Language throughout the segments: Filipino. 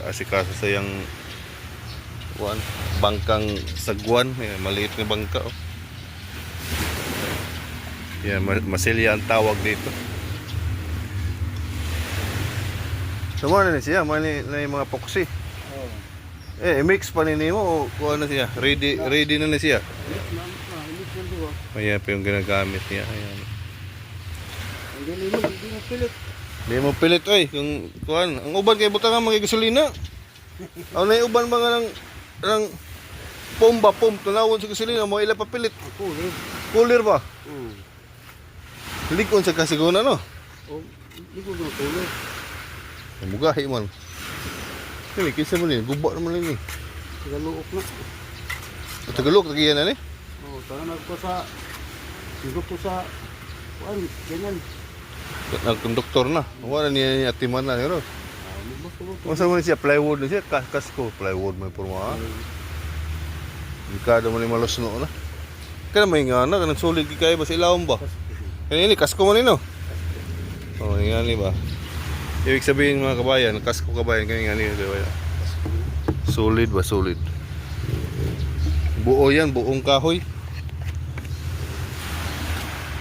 asikaso sa yung bangkang sagwan. Maliit na bangka. Oh. Yan, masilya ang tawag dito. Sama na siya, na yung mga poksi. Mix pa nini mo o kuha na siya? Ready na siya? Ayan pa yung ginagamit niya. Ayan. Hindi mo pilit. Hindi mo pilit oy. Kung kuhan, ang uban kay butangan mga gasolina. Aw na yung uban mga ng pomba tunawon sa gasolina mo ila pa pilit. Cooler ba? Likon sa kasiguna no? Likon na cooler. Mugahi man. Kini kinsa mo ni? Guba naman ni. Tagalog na. Tagalog tagiyan na ni? Tangan ko sa ganyan. Nagkonduktor na. Wala niya atiman na. Pero. Masa mo siya? Plywood na siya. Kasko. Plywood may porma. Kada mo ni malos no na. Kaya may nga na. Kanang sulig kaya ba sa ilawang ba? Kaya ini kasko mo ni no? Nga ni ba? Ibig sabihin mga kabayan. Kasko kabayan. Kaya nga ni kabayan. Solid ba? Solid. Buo yan. Buong kahoy.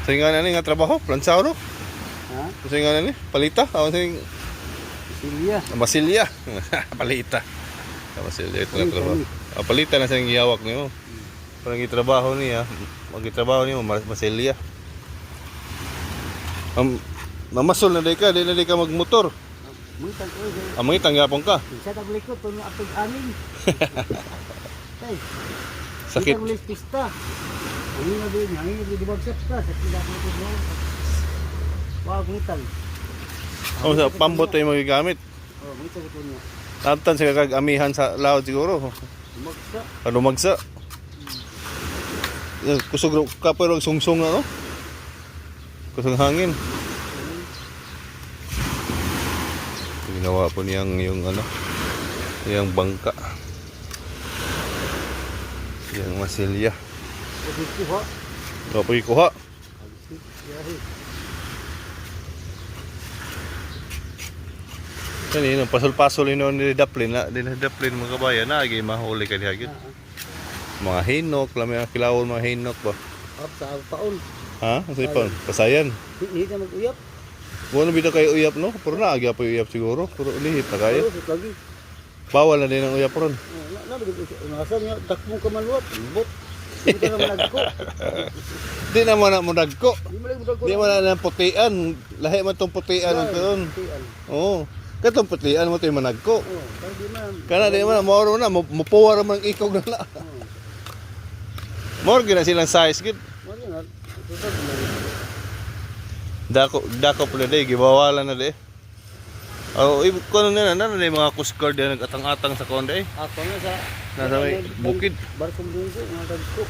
Sa nga na ni nga trabaho, plansaw no? Ha? Sa nga na ni, palita? Awan sa Masilya. Palita. Masilya ito na trabaho. Palita na sa gihawak niyo. Parang gitrabaho niya, magitrabaho niyo masilya. Mamasol na day ka magmotor. Mangitang yapon ka. Sa tablikot to na apig anin. Sakit. Kita ulit pista. Hangin di bagsak ka sa tidak mo mo. Wag ngitan. Sa pambot ay magagamit. Ngitan ko niya. Tantan sa kagamihan sa laod siguro. Magsa. Magsa. Kusog ka pero sungsong na no? Kusog hangin. Ginawa po niyang yung bangka. Yung masilya. Kuha. Kuha. Kanina, pasol-pasol yun ni Daplin mga kabayan na, mahuli ka diha. Mga hinok, mga kilawon mga hinok ba? Sa paon. Ha? Sa paon? Pasayan. Hindi na mag-uyap. Buwan na bita kayo uyap no? Pero naagya pa uyap siguro. Pero lihit na kayo. Bawal na din ang uyap ron. Nasa niya, takmong ka maluwat. Bot. Hindi ka naman nagko. Di naman na mo nagko. Di mo na ng putian. Lahi man itong putian ang karon. Oo. Katong putian mo ito yung managko. Kana di man, mauro na. Mupuwar mo ng ikog na na. More gina silang size gid. Dako pala day, gibawalan na day. Kuno na mga Coast Guard na nag-atang-atang sa konde eh. Ako na sa nasa may bukid. Barkong dunggo, mga dagko.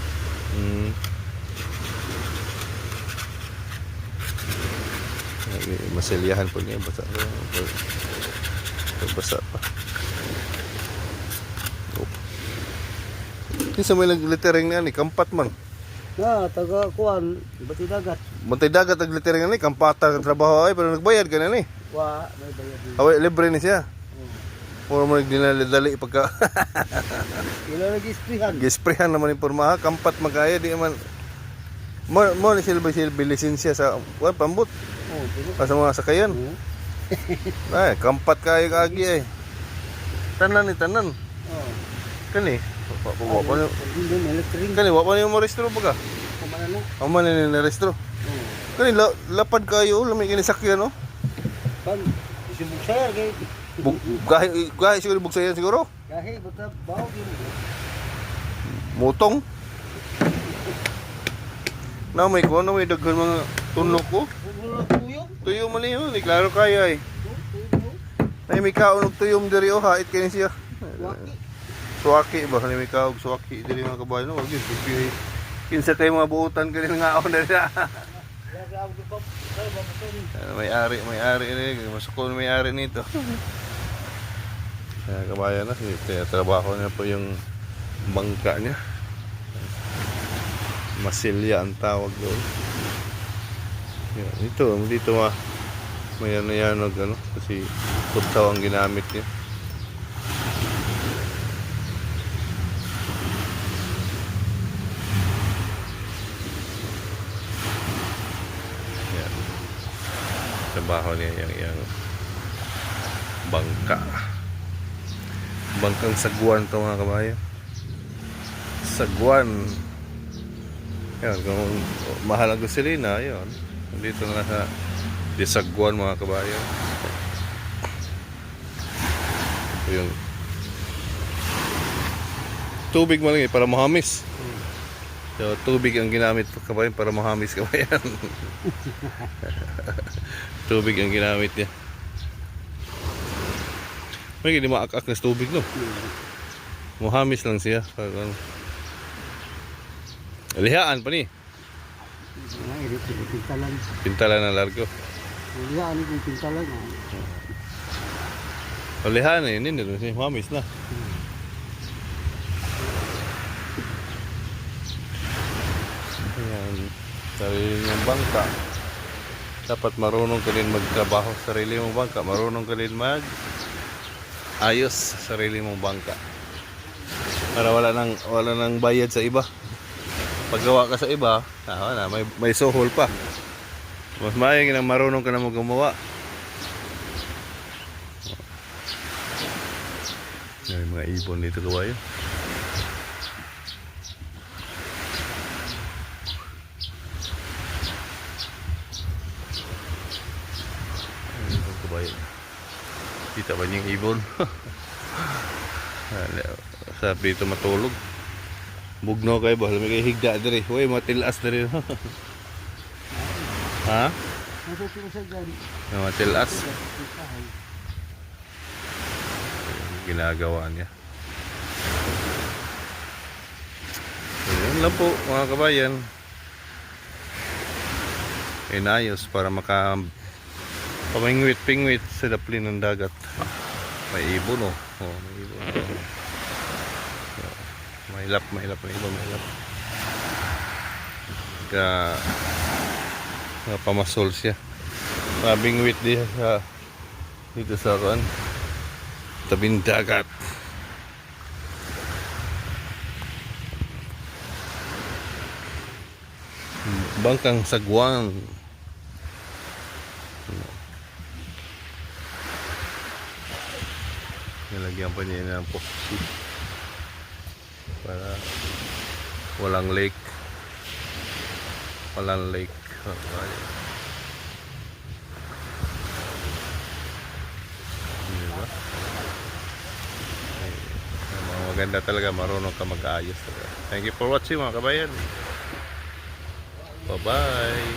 Masilyahan po niya, basa pa. Kinsa may nag-littering na ni, kampat man. Taga kuan, Bati Dagat. Bantay dagat nag-littering na ni, kampata ang trabaho ay, pero nagbayad ka na ni. May bayad. Away, libre ni siya. Puro mo nagdinali-dali pagka... Ila nag-isprihan. Gisprihan naman yung pormaha, kampat magkaya, di naman... Mo ni silbi lisensya sa pambot. Sa mga sakayan. Ay, kampat kayo kagi ay. Tanan. Kani. Kani, wapa niyo mo restro baga? Kumana na restro. Kani, lapad kayo, lamig kini sakyan no? Bugsaya kay Gahi siguro bugsayan siguro? gahi buta bawo gini. Mutong. Na may daghan mga tunok ko. Tuyo man niyo, ni klaro kaya eh. Nay may kaon og tuyom diri o hait kini siya. Suwaki ba ni may kaog suwaki diri mga kabayan wag yun. Kinsa kay mga buutan kani nga on diri. May ari ni masukon may ari nito. Kaya kabayan na trabaho niya po yung bangka niya. Masilya ang tawag doon. Dito may ano kasi kutsaw ang ginamit niya. trabaho niya yung bangka. Bangkang sagwan to mga kabayan. Sagwan. Yan, kung mahal ang gasolina, yun. Dito na sa Sagwan mga kabayan. Yung tubig mo lang para mahamis. So, tubig ang ginamit kabayan para mahamis kabayan. Tubig ang ginamit niya. May hindi maak-ak na tubig no. Mahamis lang siya. Lihaan pa ni. Pintalan. Pintalan na largo. Lihaan yung pintalan. Lihaan eh, hindi na siya mahamis na. Ayan, sarili mong bangka. Dapat marunong ka din magtrabaho sa sarili mong bangka. Marunong ka din ayos sa sarili mong bangka. Para wala nang bayad sa iba. Paggawa ka sa iba, may sohol pa. Mas mayang nang marunong ka na gumawa. May mga ibon dito kabayo. Kita ba niyang ibon? Sabi ito matulog. Bugno kayo ba? May higda diri. Uy, matilas diri. Ha? Matilas. Ginagawa niya. So, yun lang po mga kabayan. Inayos para pamingwit-pingwit sa daplin ng dagat. May ibon oh. May ibon. Mailap na ibon, mailap. Pamasol siya. Mabingwit dito sa tabing dagat. Bangkang sagwan. Nilagyan pa niya ng epoxy para walang lake. Diba? Maganda talaga, marunong ka mag-ayos talaga. Thank you for watching mga kabayan. Bye bye.